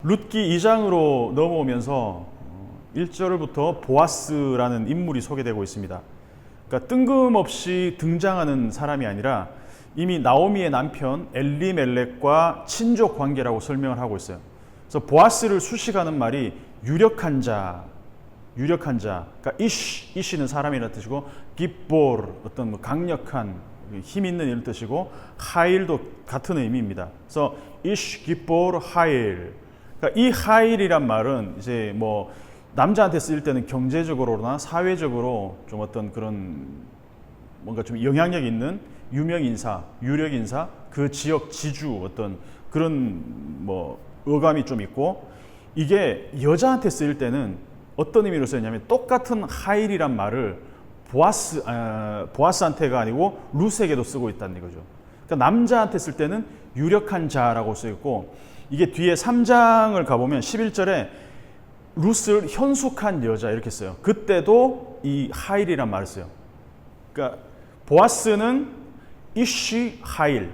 룻기 2장으로 넘어오면서 1절부터 보아스라는 인물이 소개되고 있습니다. 그러니까 뜬금없이 등장하는 사람이 아니라 이미 나오미의 남편 엘리멜렉과 친족 관계라고 설명을 하고 있어요. 그래서 보아스를 수식하는 말이 유력한 자, 그러니까 이시는 사람이라는 뜻이고, 깃볼, 어떤 강력한 힘 있는 이런 뜻이고, 하일도 같은 의미입니다. 그래서 깃볼 하일. 그러니까 이 하일이란 말은 이제 뭐 남자한테 쓰일 때는 경제적으로나 사회적으로 좀 어떤 그런 뭔가 좀 영향력 있는 유명 인사, 유력 인사, 그 지역 지주 어떤 그런 뭐 어감이 좀 있고, 이게 여자한테 쓰일 때는 어떤 의미로 쓰였냐면 똑같은 하일이란 말을 보아스한테가 아니고 룻에게도 쓰고 있다는 이거죠. 그러니까 남자한테 쓸 때는 유력한 자라고 쓰였고, 이게 뒤에 3장을 가보면 11절에 룻을 현숙한 여자 이렇게 써요. 그때도 이 하일이란 말을 써요. 그러니까 보아스는 이시 하일,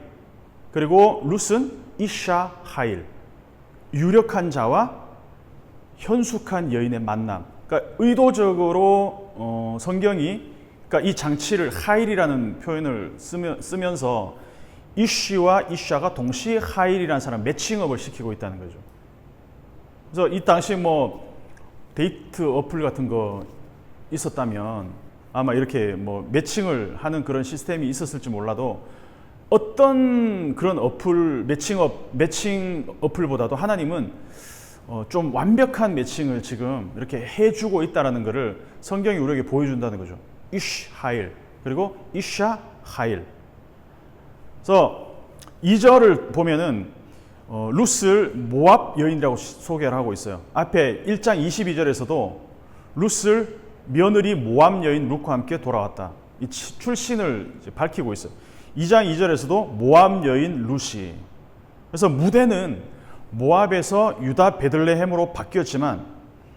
그리고 룻은 이샤 하일. 유력한 자와 현숙한 여인의 만남. 그러니까 의도적으로 성경이 그러니까 이 장치를 하일이라는 표현을 쓰면서 이쉬와 이샤가 동시에 하일이라는 사람 매칭업을 시키고 있다는 거죠. 그래서 이 당시 뭐 데이트 어플 같은 거 있었다면 아마 이렇게 뭐 매칭을 하는 그런 시스템이 있었을지 몰라도, 어떤 그런 어플 매칭 어플보다도 하나님은 좀 완벽한 매칭을 지금 이렇게 해주고 있다라는 것을 성경이 우리에게 보여준다는 거죠. 이쉬 하일, 그리고 이샤 하일. 그래서 2절을 보면은 룻을 모압 여인이라고 소개를 하고 있어요. 앞에 1장 22절에서도 룻을 며느리 모압 여인 룻과 함께 돌아왔다, 이 출신을 이제 밝히고 있어요. 2장 2절에서도 모압 여인 룻이. 그래서 무대는 모압에서 유다 베들레헴으로 바뀌었지만,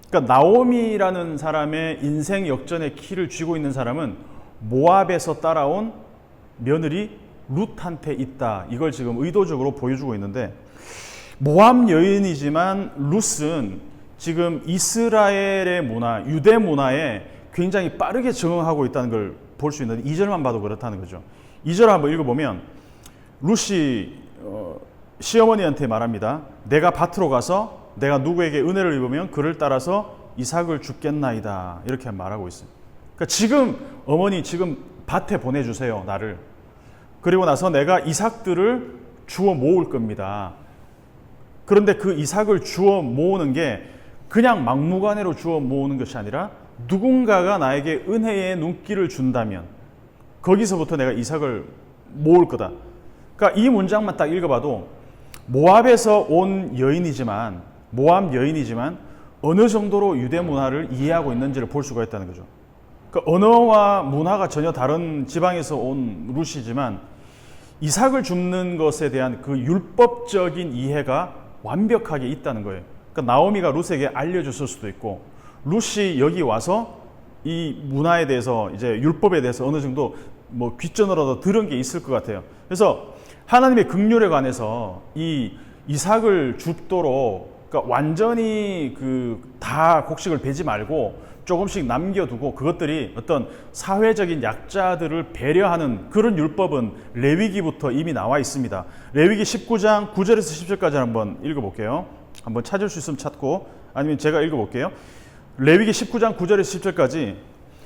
그러니까 나오미라는 사람의 인생 역전의 키를 쥐고 있는 사람은 모압에서 따라온 며느리 룻한테 있다. 이걸 지금 의도적으로 보여주고 있는데, 모압 여인이지만 룻은 지금 이스라엘의 문화, 유대 문화에 굉장히 빠르게 적응하고 있다는 걸 볼 수 있는데, 2절만 봐도 그렇다는 거죠. 2절 한번 읽어보면 룻이 시어머니한테 말합니다. 내가 밭으로 가서 내가 누구에게 은혜를 입으면 그를 따라서 이삭을 줍겠나이다. 이렇게 말하고 있어요. 그러니까 지금 어머니 지금 밭에 보내주세요, 나를. 그리고 나서 내가 이삭들을 주워 모을 겁니다. 그런데 그 이삭을 주워 모으는 게 그냥 막무가내로 주워 모으는 것이 아니라, 누군가가 나에게 은혜의 눈길을 준다면 거기서부터 내가 이삭을 모을 거다. 그러니까 이 문장만 딱 읽어봐도 모압에서 온 여인이지만, 모압 여인이지만 어느 정도로 유대 문화를 이해하고 있는지를 볼 수가 있다는 거죠. 그러니까 언어와 문화가 전혀 다른 지방에서 온 룻이지만 이삭을 줍는 것에 대한 그 율법적인 이해가 완벽하게 있다는 거예요. 그러니까 나오미가 룻에게 알려줬을 수도 있고, 룻이 여기 와서 이 문화에 대해서, 이제 율법에 대해서 어느 정도 뭐 귓전으로도 들은 게 있을 것 같아요. 그래서 하나님의 긍휼에 관해서 이 이삭을 줍도록, 그러니까 완전히 다 곡식을 베지 말고 조금씩 남겨두고 그것들이 어떤 사회적인 약자들을 배려하는 그런 율법은 레위기부터 이미 나와 있습니다. 레위기 19장 9절에서 10절까지 한번 읽어볼게요. 한번 찾을 수 있으면 찾고, 아니면 제가 읽어볼게요. 레위기 19장 9절에서 10절까지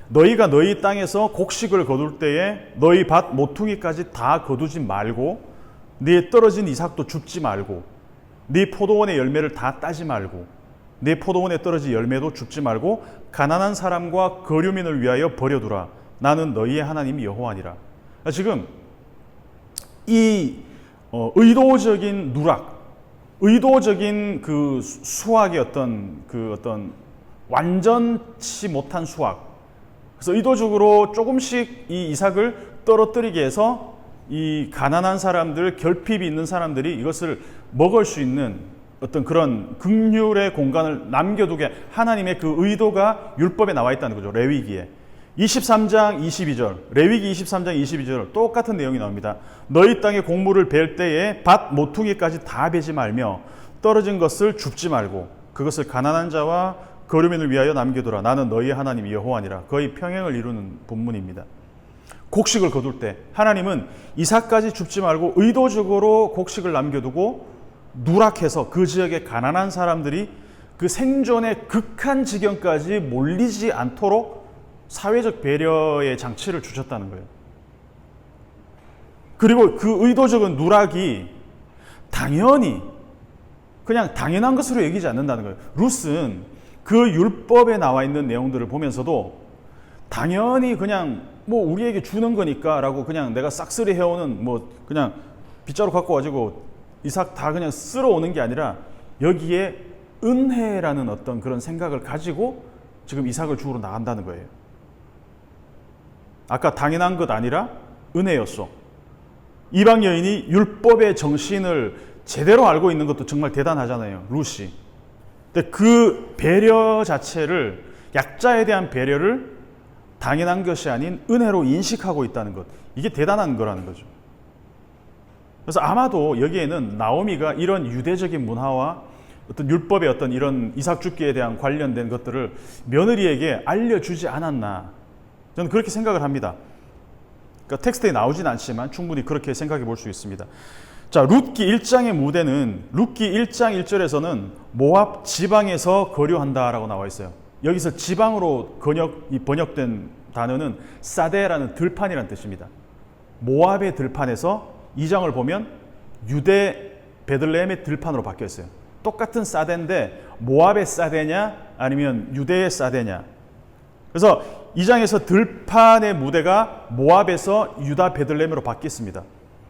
너희가 너희 땅에서 곡식을 거둘 때에 너희 밭 모퉁이까지 다 거두지 말고, 네 떨어진 이삭도 줍지 말고, 네 포도원의 열매를 다 따지 말고, 네 포도원에 떨어진 열매도 줍지 말고 가난한 사람과 거류민을 위하여 버려두라. 나는 너희의 하나님이 여호와니라. 지금 이 의도적인 누락, 의도적인 그 수확의 어떤 완전치 못한 수확, 그래서 의도적으로 조금씩 이 이삭을 떨어뜨리게 해서 이 가난한 사람들, 결핍이 있는 사람들이 이것을 먹을 수 있는 어떤 그런 긍휼의 공간을 남겨두게 하나님의 그 의도가 율법에 나와 있다는 거죠. 레위기에 23장 22절, 레위기 23장 22절 똑같은 내용이 나옵니다. 너희 땅에 곡물을 벨 때에 밭 모퉁이까지 다 베지 말며 떨어진 것을 줍지 말고 그것을 가난한 자와 거류민을 위하여 남겨두라. 나는 너희의 하나님 여호와니라. 거의 평행을 이루는 본문입니다. 곡식을 거둘 때 하나님은 이삭까지 줍지 말고 의도적으로 곡식을 남겨두고 누락해서 그 지역의 가난한 사람들이 그 생존의 극한 지경까지 몰리지 않도록 사회적 배려의 장치를 주셨다는 거예요. 그리고 그 의도적인 누락이 당연히 그냥 당연한 것으로 여기지 않는다는 거예요. 룻은 그 율법에 나와 있는 내용들을 보면서도 당연히 그냥 뭐 우리에게 주는 거니까 라고 그냥 내가 싹쓸이 해오는 뭐 그냥 빗자루 갖고 가지고 이삭 다 그냥 쓸어오는 게 아니라 여기에 은혜라는 어떤 그런 생각을 가지고 지금 이삭을 주우러 나간다는 거예요. 아까 당연한 것 아니라 은혜였어. 이방 여인이 율법의 정신을 제대로 알고 있는 것도 정말 대단하잖아요. 룻이. 근데 그 배려 자체를, 약자에 대한 배려를 당연한 것이 아닌 은혜로 인식하고 있다는 것. 이게 대단한 거라는 거죠. 그래서 아마도 여기에는 나오미가 이런 유대적인 문화와 어떤 율법의 어떤 이런 이삭 죽기에 대한 관련된 것들을 며느리에게 알려주지 않았나. 저는 그렇게 생각을 합니다. 그러니까 텍스트에 나오진 않지만 충분히 그렇게 생각해 볼 수 있습니다. 자, 룻기 1장의 무대는 룻기 1장 1절에서는 모압 지방에서 거류한다라고 나와 있어요. 여기서 지방으로 번역된 단어는 사데라는 들판이라는 뜻입니다. 모압의 들판에서 2장을 보면 유대 베들레헴의 들판으로 바뀌었어요. 똑같은 사데인데 모압의 사데냐 아니면 유대의 사데냐. 그래서 2장에서 들판의 무대가 모압에서 유다 베들레헴으로 바뀌었습니다.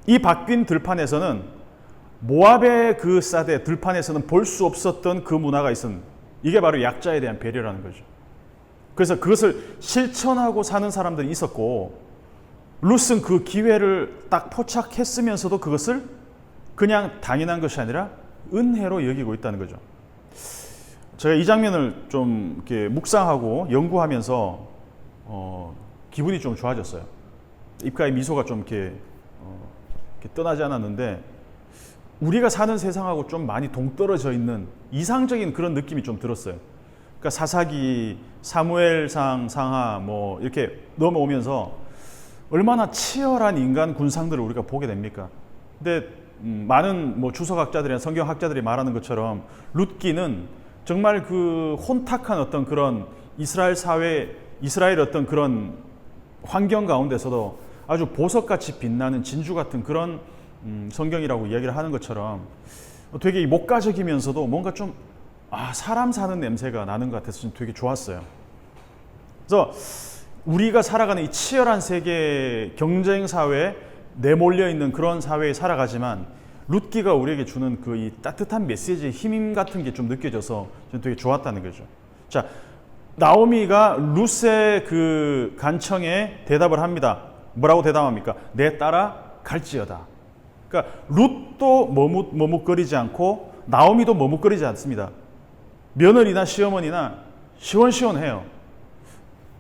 이 바뀐 들판에서는 모압의 그 사데 들판에서는 볼 수 없었던 그 문화가 있었는데 이게 바로 약자에 대한 배려라는 거죠. 그래서 그것을 실천하고 사는 사람들이 있었고 룻은 그 기회를 딱 포착했으면서도 그것을 그냥 당연한 것이 아니라 은혜로 여기고 있다는 거죠. 제가 이 장면을 좀 이렇게 묵상하고 연구하면서 기분이 좀 좋아졌어요. 입가에 미소가 좀 이렇게 떠나지 않았는데 우리가 사는 세상하고 좀 많이 동떨어져 있는 이상적인 그런 느낌이 좀 들었어요. 그러니까 사사기, 사무엘상, 상하 뭐 이렇게 넘어오면서 얼마나 치열한 인간 군상들을 우리가 보게 됩니까? 근데 많은 뭐 주석학자들이나 성경학자들이 말하는 것처럼 룻기는 정말 그 혼탁한 어떤 그런 이스라엘 사회, 이스라엘 어떤 그런 환경 가운데서도 아주 보석같이 빛나는 진주 같은 그런 성경이라고 이야기를 하는 것처럼 되게 목가적이면서도 뭔가 좀 사람 사는 냄새가 나는 것 같아서 좀 되게 좋았어요. 그래서 우리가 살아가는 이 치열한 세계 경쟁 사회에 내몰려 있는 그런 사회에 살아가지만 룻기가 우리에게 주는 그 이 따뜻한 메시지의 힘 같은 게 좀 느껴져서 좀 되게 좋았다는 거죠. 자, 나오미가 룻의 그 간청에 대답을 합니다. 뭐라고 대답합니까? 내 따라 갈지어다. 그러니까 룻도 머뭇거리지 않고 나오미도 머뭇거리지 않습니다. 며느리나 시어머니나 시원시원해요.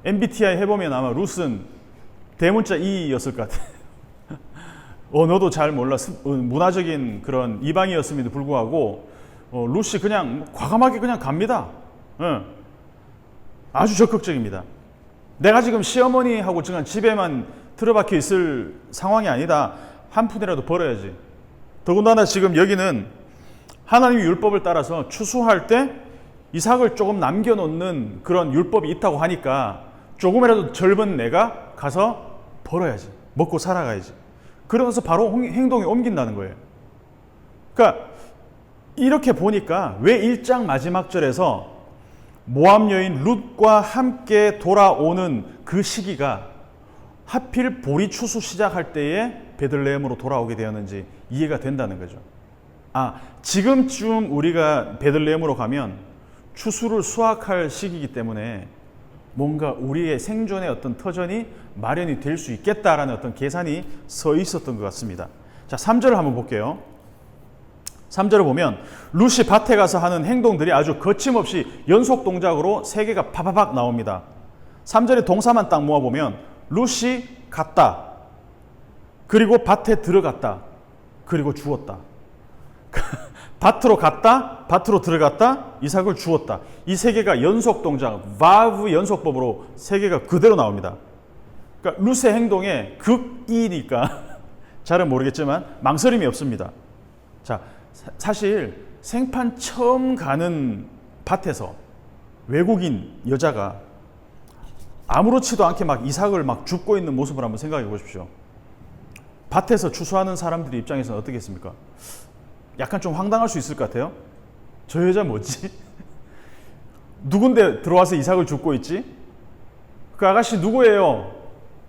MBTI 해보면 아마 룻은 대문자 E였을 것 같아요. 언어도 잘 몰라 문화적인 그런 이방이었음에도 불구하고 룻이 그냥 과감하게 그냥 갑니다. 아주 적극적입니다. 내가 지금 시어머니하고 지금 집에만 틀어박혀 있을 상황이 아니다. 한 푼이라도 벌어야지. 더군다나 지금 여기는 하나님의 율법을 따라서 추수할 때 이삭을 조금 남겨놓는 그런 율법이 있다고 하니까 조금이라도 젊은 내가 가서 벌어야지. 먹고 살아가야지. 그러면서 바로 행동에 옮긴다는 거예요. 그러니까 이렇게 보니까 왜 1장 마지막 절에서 모압 여인 룻과 함께 돌아오는 그 시기가 하필 보리 추수 시작할 때에 베들레헴으로 돌아오게 되었는지 이해가 된다는 거죠. 지금쯤 우리가 베들레헴으로 가면 추수를 수확할 시기이기 때문에 뭔가 우리의 생존의 어떤 터전이 마련이 될 수 있겠다라는 어떤 계산이 서 있었던 것 같습니다. 자, 3절을 한번 볼게요. 3절을 보면 룻이 밭에 가서 하는 행동들이 아주 거침없이 연속 동작으로 3개가 파파박 나옵니다. 3절의 동사만 딱 모아보면 룻이 갔다, 그리고 밭에 들어갔다, 그리고 주웠다. 밭으로 갔다, 밭으로 들어갔다, 이삭을 주었다. 이 세 개가 연속 동작, 바브 연속법으로 세 개가 그대로 나옵니다. 그러니까 룻의 행동에 극이니까 잘은 모르겠지만 망설임이 없습니다. 자, 사실 생판 처음 가는 밭에서 외국인 여자가 아무렇지도 않게 막 이삭을 막 줍고 있는 모습을 한번 생각해 보십시오. 밭에서 추수하는 사람들의 입장에서는 어떻겠습니까? 약간 좀 황당할 수 있을 것 같아요. 저 여자 뭐지? 누군데 들어와서 이삭을 줍고 있지? 그 아가씨 누구예요?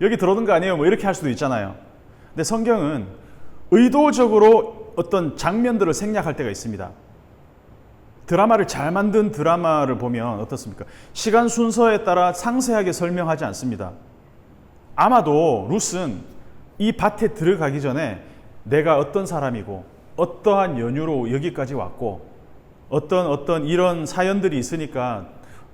여기 들어오는 거 아니에요? 뭐 이렇게 할 수도 있잖아요. 근데 성경은 의도적으로 어떤 장면들을 생략할 때가 있습니다. 드라마를 잘 만든 드라마를 보면 어떻습니까? 시간 순서에 따라 상세하게 설명하지 않습니다. 아마도 룻은 이 밭에 들어가기 전에 내가 어떤 사람이고 어떠한 연유로 여기까지 왔고 어떤 이런 사연들이 있으니까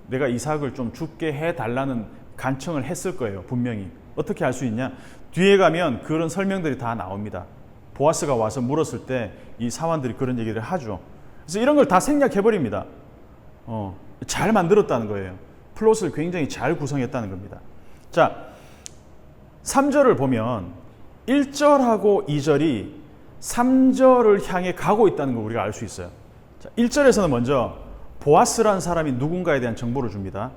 내가 이삭을 좀 죽게 해달라는 간청을 했을 거예요. 분명히. 어떻게 알 수 있냐? 뒤에 가면 그런 설명들이 다 나옵니다. 보아스가 와서 물었을 때 이 사환들이 그런 얘기를 하죠. 그래서 이런 걸 다 생략해버립니다. 잘 만들었다는 거예요. 플롯을 굉장히 잘 구성했다는 겁니다. 자, 3절을 보면 1절하고 2절이 3절을 향해 가고 있다는 걸 우리가 알 수 있어요. 자, 1절에서는 먼저 보아스라는 사람이 누군가에 대한 정보를 줍니다.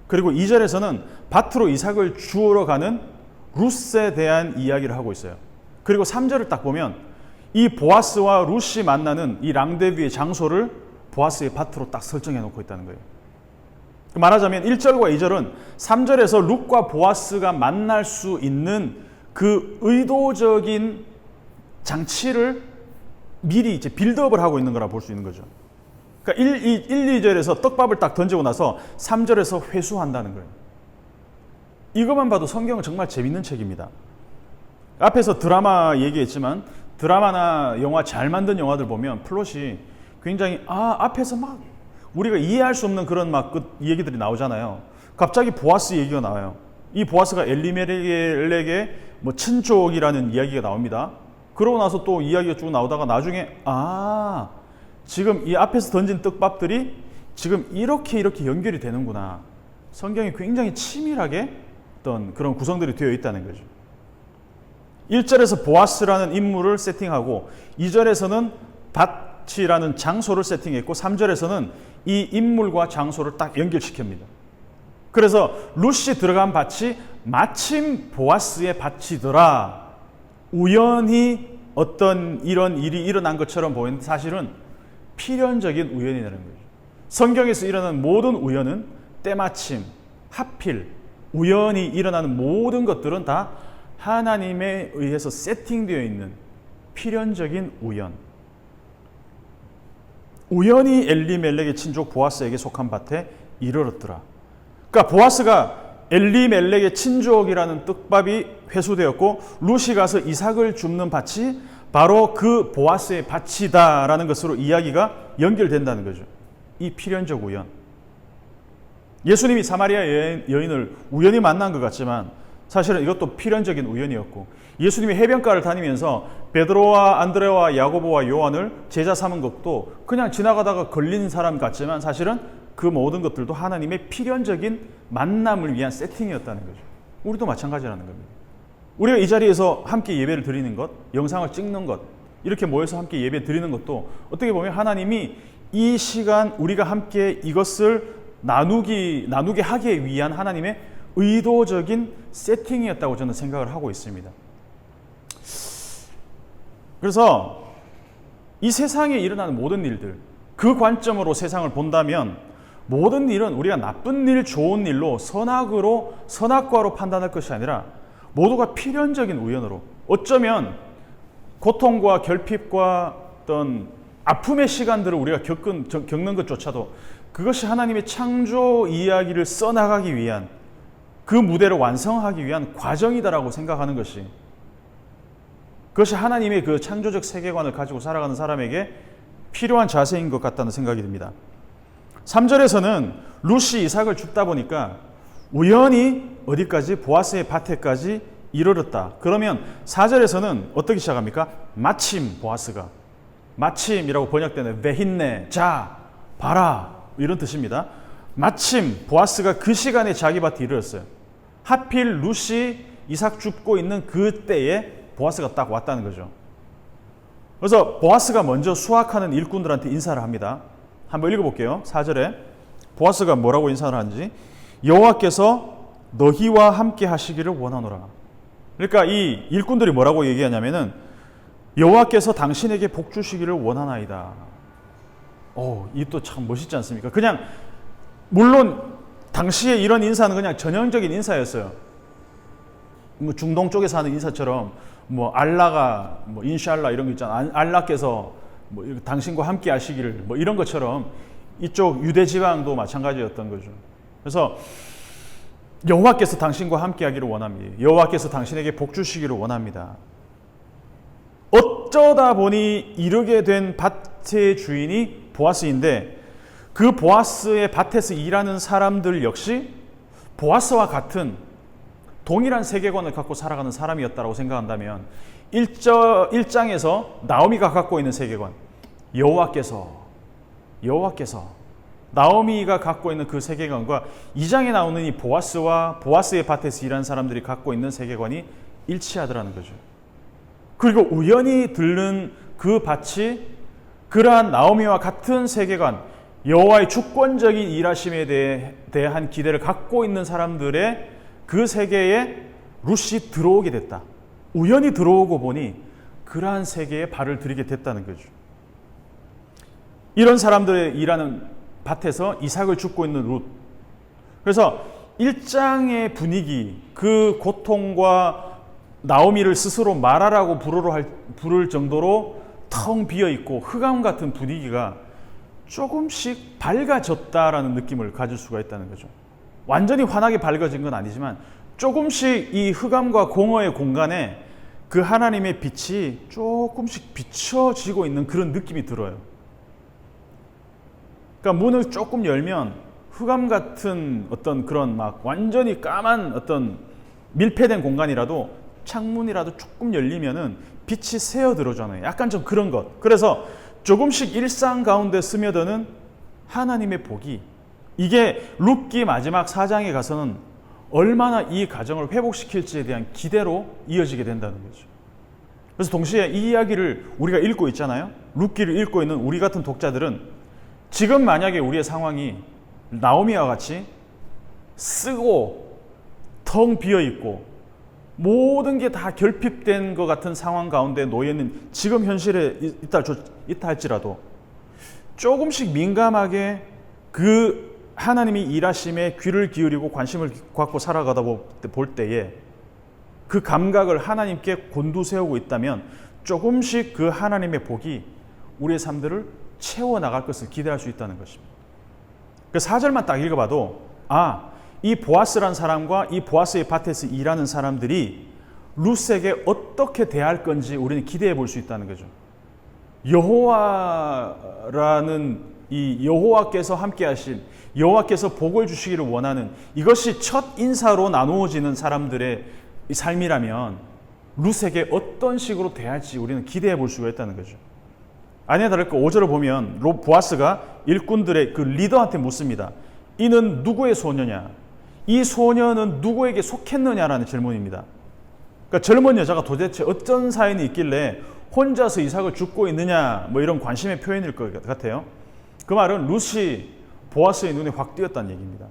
그리고 2절에서는 밭으로 이삭을 주우러 가는 룻에 대한 이야기를 하고 있어요. 그리고 3절을 딱 보면 이 보아스와 룻이 만나는 이 랑데뷰의 장소를 보아스의 밭으로 딱 설정해 놓고 있다는 거예요. 말하자면 1절과 2절은 3절에서 룻과 보아스가 만날 수 있는 그 의도적인 장치를 미리 이제 빌드업을 하고 있는 거라 볼 수 있는 거죠. 그러니까 1, 2절에서 떡밥을 딱 던지고 나서 3절에서 회수한다는 거예요. 이것만 봐도 성경은 정말 재밌는 책입니다. 앞에서 드라마 얘기했지만 드라마나 영화 잘 만든 영화들 보면 플롯이 굉장히 앞에서 막 우리가 이해할 수 없는 그런 막 그 얘기들이 나오잖아요. 갑자기 보아스 얘기가 나와요. 이 보아스가 엘리멜렉의 뭐 친족이라는 이야기가 나옵니다. 그러고 나서 또 이야기가 쭉 나오다가 나중에 지금 이 앞에서 던진 떡밥들이 지금 이렇게 연결이 되는구나. 성경이 굉장히 치밀하게 어떤 그런 구성들이 되어 있다는 거죠. 1절에서 보아스라는 인물을 세팅하고 2절에서는 밭이라는 장소를 세팅했고 3절에서는 이 인물과 장소를 딱 연결시킵니다. 그래서 룻이 들어간 밭이 마침 보아스의 밭이더라. 우연히 어떤 이런 일이 일어난 것처럼 보이는데 사실은 필연적인 우연이라는 거죠. 성경에서 일어나는 모든 우연은 때마침, 하필, 우연히 일어나는 모든 것들은 다 하나님에 의해서 세팅되어 있는 필연적인 우연. 우연히 엘리멜렉의 친족 보아스에게 속한 밭에 이르렀더라. 그러니까 보아스가 엘리멜렉의 친족이라는 떡밥이 회수되었고 룻이 가서 이삭을 줍는 밭이 바로 그 보아스의 밭이다라는 것으로 이야기가 연결된다는 거죠. 이 필연적 우연. 예수님이 사마리아 여인을 우연히 만난 것 같지만 사실은 이것도 필연적인 우연이었고 예수님이 해변가를 다니면서 베드로와 안드레와 야고보와 요한을 제자 삼은 것도 그냥 지나가다가 걸린 사람 같지만 사실은 그 모든 것들도 하나님의 필연적인 만남을 위한 세팅이었다는 거죠. 우리도 마찬가지라는 겁니다. 우리가 이 자리에서 함께 예배를 드리는 것, 영상을 찍는 것, 이렇게 모여서 함께 예배 드리는 것도 어떻게 보면 하나님이 이 시간 우리가 함께 이것을 나누게 하기 위한 하나님의 의도적인 세팅이었다고 저는 생각을 하고 있습니다. 그래서 이 세상에 일어나는 모든 일들, 그 관점으로 세상을 본다면 모든 일은 우리가 나쁜 일, 좋은 일로 선악과로 판단할 것이 아니라 모두가 필연적인 우연으로 어쩌면 고통과 결핍과 어떤 아픔의 시간들을 우리가 겪는 것조차도 그것이 하나님의 창조 이야기를 써나가기 위한 그 무대를 완성하기 위한 과정이다라고 생각하는 것이 그것이 하나님의 그 창조적 세계관을 가지고 살아가는 사람에게 필요한 자세인 것 같다는 생각이 듭니다. 3절에서는 룻이 이삭을 줍다 보니까 우연히 어디까지? 보아스의 밭에까지 이르렀다. 그러면 4절에서는 어떻게 시작합니까? 마침 보아스가 마침이라고 번역되는 베힌네, 자, 봐라, 이런 뜻입니다. 마침 보아스가 그 시간에 자기 밭에 이르렀어요. 하필 룻이 이삭 줍고 있는 그때에 보아스가 딱 왔다는 거죠. 그래서 보아스가 먼저 수확하는 일꾼들한테 인사를 합니다. 한번 읽어볼게요. 4절에 보아스가 뭐라고 인사를 하는지, 여호와께서 너희와 함께 하시기를 원하노라. 그러니까 이 일꾼들이 뭐라고 얘기하냐면은 여호와께서 당신에게 복 주시기를 원하나이다. 이 또 참 멋있지 않습니까? 그냥 물론 당시에 이런 인사는 그냥 전형적인 인사였어요. 뭐 중동 쪽에서 하는 인사처럼 뭐 알라가 뭐 인샬라 이런 거 있잖아. 알라께서 뭐 당신과 함께 하시기를 뭐 이런 것처럼 이쪽 유대 지방도 마찬가지였던 거죠. 그래서 여호와께서 당신과 함께 하기를 원합니다. 여호와께서 당신에게 복 주시기를 원합니다. 어쩌다 보니 이르게 된 밭의 주인이 보아스인데, 그 보아스의 밭에서 일하는 사람들 역시 보아스와 같은 동일한 세계관을 갖고 살아가는 사람이었다고 생각한다면, 1장에서 나오미가 갖고 있는 세계관, 여호와께서 나오미가 갖고 있는 그 세계관과 2장에 나오는 이 보아스와 보아스의 밭에서 일하는 사람들이 갖고 있는 세계관이 일치하더라는 거죠. 그리고 우연히 들른 그 밭이 그러한 나오미와 같은 세계관, 여호와의 주권적인 일하심에 대한 기대를 갖고 있는 사람들의 그 세계에 룻이 들어오게 됐다. 우연히 들어오고 보니 그러한 세계에 발을 들이게 됐다는 거죠. 이런 사람들의 일하는 밭에서 이삭을 줍고 있는 룻. 그래서 1장의 분위기, 그 고통과 나오미를 스스로 마라라고 부를 정도로 텅 비어있고 흑암 같은 분위기가 조금씩 밝아졌다라는 느낌을 가질 수가 있다는 거죠. 완전히 환하게 밝아진 건 아니지만 조금씩 이 흑암과 공허의 공간에 그 하나님의 빛이 조금씩 비춰지고 있는 그런 느낌이 들어요. 그러니까 문을 조금 열면 흑암 같은 어떤 그런 막 완전히 까만 어떤 밀폐된 공간이라도 창문이라도 조금 열리면은 빛이 새어 들어오잖아요. 약간 좀 그런 것. 그래서 조금씩 일상 가운데 스며드는 하나님의 복이, 이게 룻기 마지막 4장에 가서는 얼마나 이 가정을 회복시킬지에 대한 기대로 이어지게 된다는 거죠. 그래서 동시에 이 이야기를 우리가 읽고 있잖아요. 룻기를 읽고 있는 우리 같은 독자들은 지금 만약에 우리의 상황이 나오미와 같이 쓰고 텅 비어있고 모든 게 다 결핍된 것 같은 상황 가운데 놓여있는 지금 현실에 있다 할지라도 조금씩 민감하게 그 하나님이 일하심에 귀를 기울이고 관심을 갖고 살아가다 볼 때에 그 감각을 하나님께 곤두세우고 있다면 조금씩 그 하나님의 복이 우리의 삶들을 채워나갈 것을 기대할 수 있다는 것입니다. 그 4절만 딱 읽어봐도 이 보아스란 사람과 이 보아스의 밭에서 일하는 사람들이 룻에게 어떻게 대할 건지 우리는 기대해 볼 수 있다는 거죠. 여호와라는 이 여호와께서 함께 하신, 여호와께서 복을 주시기를 원하는, 이것이 첫 인사로 나누어지는 사람들의 삶이라면 룻에게 어떤 식으로 대할지 우리는 기대해 볼 수가 있다는 거죠. 아니나 다를까 5절을 보면 보아스가 일꾼들의 그 리더한테 묻습니다. 이는 누구의 소녀냐? 이 소녀는 누구에게 속했느냐라는 질문입니다. 그러니까 젊은 여자가 도대체 어떤 사연이 있길래 혼자서 이삭을 줍고 있느냐, 뭐 이런 관심의 표현일 것 같아요. 그 말은 룻이 보아스의 눈에 확 띄었다는 얘기입니다.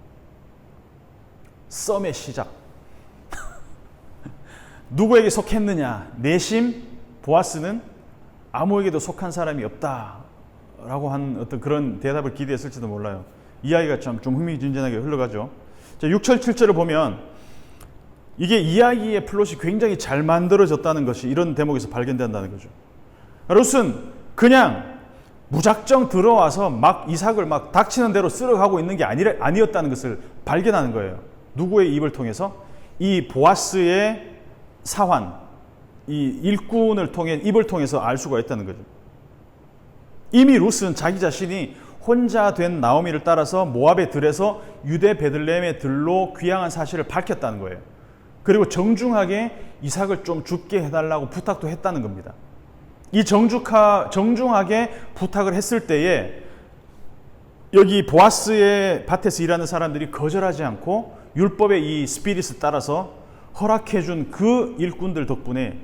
썸의 시작. 누구에게 속했느냐? 내심 보아스는 아무에게도 속한 사람이 없다라고 한 어떤 그런 대답을 기대했을지도 몰라요. 이야기가 좀 흥미진진하게 흘러가죠. 6절, 7절을 보면 이게 이야기의 플롯이 굉장히 잘 만들어졌다는 것이 이런 대목에서 발견된다는 거죠. 룻은 그냥 무작정 들어와서 막 이삭을 막 닥치는 대로 쓸어가고 있는 게 아니었다는 것을 발견하는 거예요. 누구의 입을 통해서? 이 보아스의 사환, 이 일꾼을 통해 입을 통해서 알 수가 있다는 거죠. 이미 룻은 자기 자신이 혼자 된 나오미를 따라서 모압의 들에서 유대 베들레헴의 들로 귀향한 사실을 밝혔다는 거예요. 그리고 정중하게 이삭을 좀 줍게 해달라고 부탁도 했다는 겁니다. 이 정중하게 부탁을 했을 때에 여기 보아스의 밭에서 일하는 사람들이 거절하지 않고 율법의 이 스피릿을 따라서 허락해준 그 일꾼들 덕분에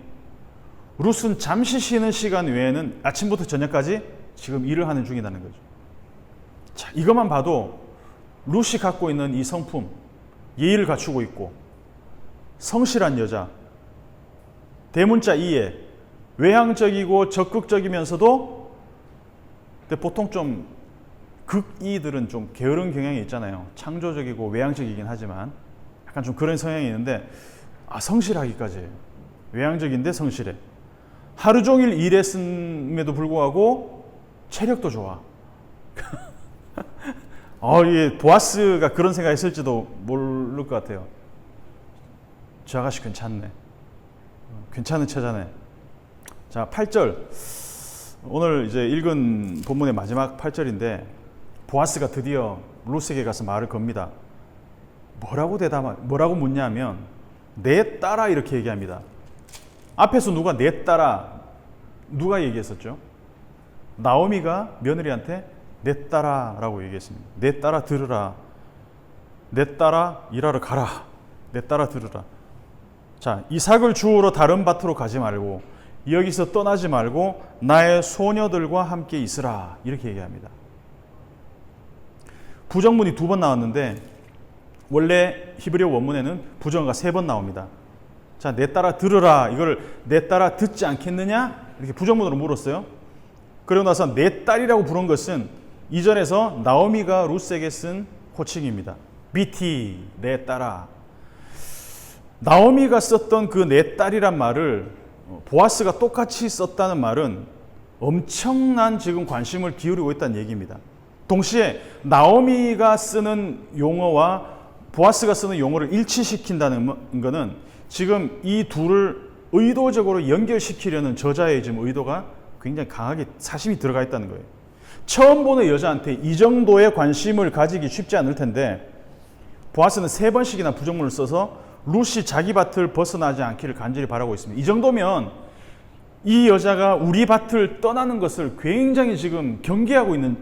룻은 잠시 쉬는 시간 외에는 아침부터 저녁까지 지금 일을 하는 중이라는 거죠. 자, 이것만 봐도 룻이 갖고 있는 이 성품, 예의를 갖추고 있고 성실한 여자, 대문자 이해, 외향적이고 적극적이면서도 근데 보통 좀 극이들은 좀 게으른 경향이 있잖아요. 창조적이고 외향적이긴 하지만 약간 좀 그런 성향이 있는데 성실하기까지 해요. 외향적인데 성실해. 하루 종일 일했음에도 불구하고 체력도 좋아. 이게 보아스가 그런 생각했을지도 모를 것 같아요. 저 아가씨 괜찮네. 괜찮은 처자네. 자, 8절. 오늘 이제 읽은 본문의 마지막 8절인데 보아스가 드디어 룻에게 가서 말을 겁니다. 뭐라고 묻냐면 내 딸아 이렇게 얘기합니다. 앞에서 누가 내 딸아 누가 얘기했었죠? 나오미가 며느리한테 내 딸아라고 얘기했습니다. 내 딸아 들으라. 내 딸아 일하러 가라. 내 딸아 들으라. 자, 이삭을 주우러 다른 밭으로 가지 말고 여기서 떠나지 말고 나의 소녀들과 함께 있으라. 이렇게 얘기합니다. 부정문이 2번 나왔는데 원래 히브리어 원문에는 부정어가 3번 나옵니다. 자, 내 딸아 들으라. 이걸 내 딸아 듣지 않겠느냐? 이렇게 부정문으로 물었어요. 그러고 나서 내 딸이라고 부른 것은 이전에서 나오미가 룻에게 쓴 호칭입니다. 비티, 내 딸아. 나오미가 썼던 그 내 딸이란 말을 보아스가 똑같이 썼다는 말은 엄청난 지금 관심을 기울이고 있다는 얘기입니다. 동시에 나오미가 쓰는 용어와 보아스가 쓰는 용어를 일치시킨다는 것은 지금 이 둘을 의도적으로 연결시키려는 저자의 지금 의도가 굉장히 강하게 사심이 들어가 있다는 거예요. 처음 보는 여자한테 이 정도의 관심을 가지기 쉽지 않을 텐데 보아스는 3번씩이나 부정문을 써서 룻이 자기 밭을 벗어나지 않기를 간절히 바라고 있습니다. 이 정도면 이 여자가 우리 밭을 떠나는 것을 굉장히 지금 경계하고 있는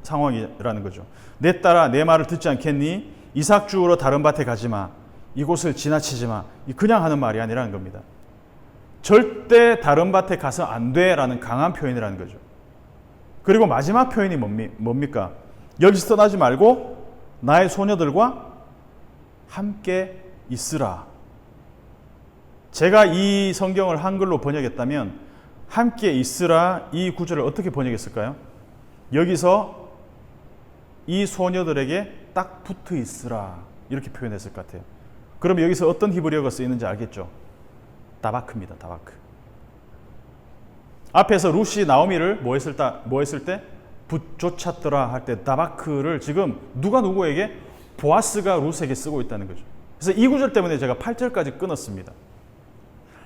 상황이라는 거죠. 내 딸아 내 말을 듣지 않겠니? 이삭 주우러 다른 밭에 가지 마. 이곳을 지나치지 마. 그냥 하는 말이 아니라는 겁니다. 절대 다른 밭에 가서 안 돼라는 강한 표현이라는 거죠. 그리고 마지막 표현이 뭡니까? 여기서 떠나지 말고 나의 소녀들과 함께 있으라. 제가 이 성경을 한글로 번역했다면 함께 있으라 이 구절을 어떻게 번역했을까요? 여기서 이 소녀들에게 딱 붙어 있으라 이렇게 표현했을 것 같아요. 그럼 여기서 어떤 히브리어가 쓰이는지 알겠죠? 다바크입니다. 다바크. 앞에서 룻이 나오미를 뭐 했을 때 쫓았더라 할 때 다바크를 지금 누가 누구에게? 보아스가 룻에게 쓰고 있다는 거죠. 그래서 이 구절 때문에 제가 8절까지 끊었습니다.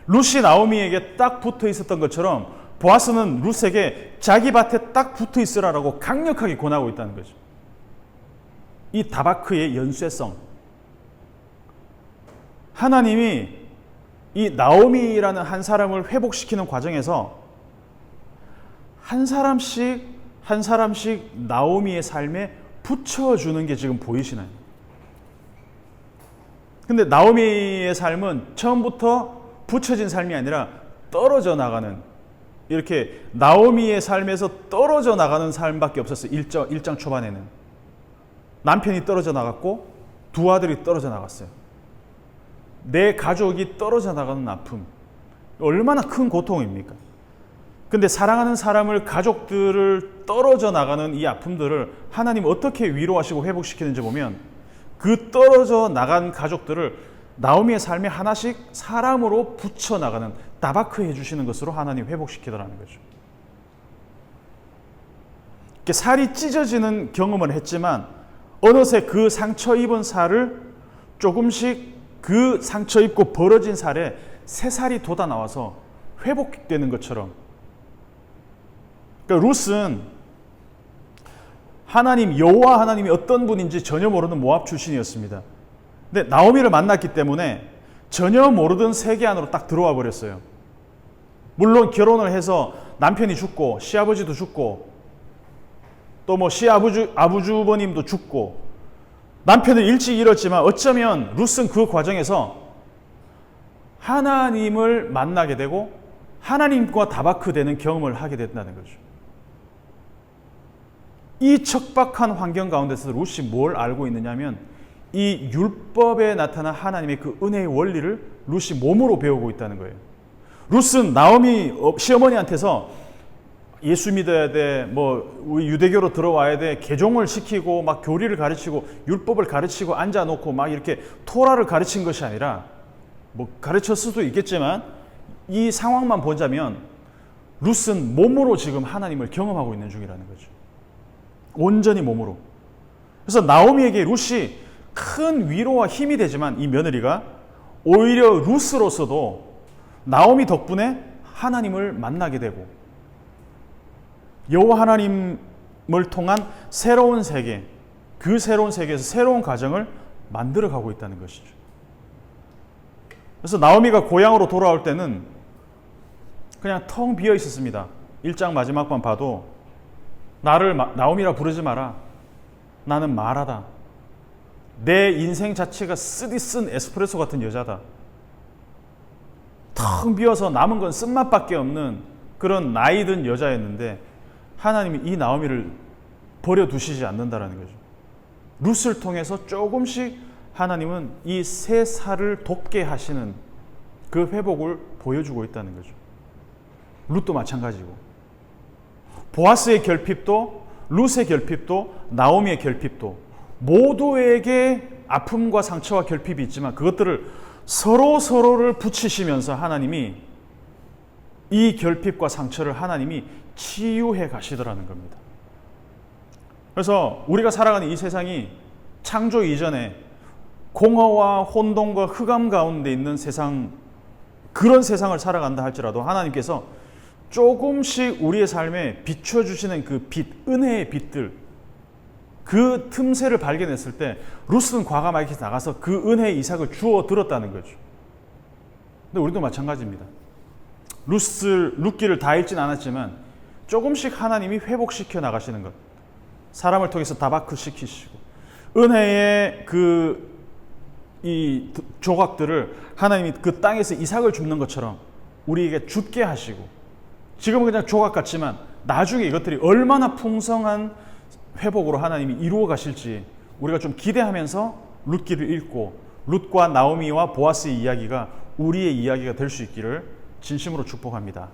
룻이 나오미에게 딱 붙어 있었던 것처럼 보아스는 룻에게 자기 밭에 딱 붙어 있으라라고 강력하게 권하고 있다는 거죠. 이 다바크의 연쇄성. 하나님이 이 나오미라는 한 사람을 회복시키는 과정에서 한 사람씩 나오미의 삶에 붙여주는 게 지금 보이시나요? 근데 나오미의 삶은 처음부터 붙여진 삶이 아니라 떨어져 나가는, 이렇게 나오미의 삶에서 떨어져 나가는 삶밖에 없었어요. 1장 초반에는. 남편이 떨어져 나갔고 두 아들이 떨어져 나갔어요. 내 가족이 떨어져 나가는 아픔. 얼마나 큰 고통입니까? 근데 사랑하는 사람을, 가족들을 떨어져 나가는 이 아픔들을 하나님 어떻게 위로하시고 회복시키는지 보면 그 떨어져 나간 가족들을 나오미의 삶에 하나씩 사람으로 붙여나가는, 다바크 해주시는 것으로 하나님 회복시키더라는 거죠. 살이 찢어지는 경험을 했지만 어느새 그 상처 입은 살을 조금씩, 그 상처 입고 벌어진 살에 새 살이 돋아 나와서 회복되는 것처럼. 그러니까 룻은 여호와 하나님이 어떤 분인지 전혀 모르는 모압 출신이었습니다. 근데 나오미를 만났기 때문에 전혀 모르던 세계 안으로 딱 들어와 버렸어요. 물론 결혼을 해서 남편이 죽고 시아버지도 죽고 또 뭐 시아버주버님도 죽고 남편을 일찍 잃었지만 어쩌면 룻은 그 과정에서 하나님을 만나게 되고 하나님과 다바크되는 경험을 하게 됐다는 거죠. 이 척박한 환경 가운데서 룻이 뭘 알고 있느냐면 이 율법에 나타난 하나님의 그 은혜의 원리를 룻이 몸으로 배우고 있다는 거예요. 룻은 나오미 시어머니한테서 예수 믿어야 돼, 뭐 우리 유대교로 들어와야 돼, 개종을 시키고 막 교리를 가르치고 율법을 가르치고 앉아놓고 막 이렇게 토라를 가르친 것이 아니라 뭐 가르쳤을 수도 있겠지만 이 상황만 보자면 룻은 몸으로 지금 하나님을 경험하고 있는 중이라는 거죠. 온전히 몸으로. 그래서 나오미에게 룻이 큰 위로와 힘이 되지만 이 며느리가 오히려 룻으로서도 나오미 덕분에 하나님을 만나게 되고 여호와 하나님을 통한 새로운 세계, 그 새로운 세계에서 새로운 가정을 만들어가고 있다는 것이죠. 그래서 나오미가 고향으로 돌아올 때는 그냥 텅 비어 있었습니다. 1장 마지막만 봐도 나를 나오미라 부르지 마라. 나는 마라다. 내 인생 자체가 쓰디쓴 에스프레소 같은 여자다. 텅 비어서 남은 건 쓴맛밖에 없는 그런 나이든 여자였는데 하나님이 이 나오미를 버려두시지 않는다라는 거죠. 룻을 통해서 조금씩 하나님은 이 새 살을 돋게 하시는 그 회복을 보여주고 있다는 거죠. 룻도 마찬가지고 보아스의 결핍도 룻의 결핍도 나오미의 결핍도 모두에게 아픔과 상처와 결핍이 있지만 그것들을 서로를 붙이시면서 하나님이 이 결핍과 상처를 하나님이 치유해 가시더라는 겁니다. 그래서 우리가 살아가는 이 세상이 창조 이전에 공허와 혼돈과 흑암 가운데 있는 세상, 그런 세상을 살아간다 할지라도 하나님께서 조금씩 우리의 삶에 비춰주시는 그 빛, 은혜의 빛들, 그 틈새를 발견했을 때 룻은 과감하게 나가서 그 은혜의 이삭을 주워 들었다는 거죠. 근데 우리도 마찬가지입니다. 룻기를 다 읽진 않았지만 조금씩 하나님이 회복시켜 나가시는 것, 사람을 통해서 다바크 시키시고 은혜의 이 조각들을 하나님이 그 땅에서 이삭을 줍는 것처럼 우리에게 줍게 하시고 지금은 그냥 조각 같지만 나중에 이것들이 얼마나 풍성한 회복으로 하나님이 이루어 가실지 우리가 좀 기대하면서 룻기를 읽고 룻과 나오미와 보아스의 이야기가 우리의 이야기가 될 수 있기를 진심으로 축복합니다.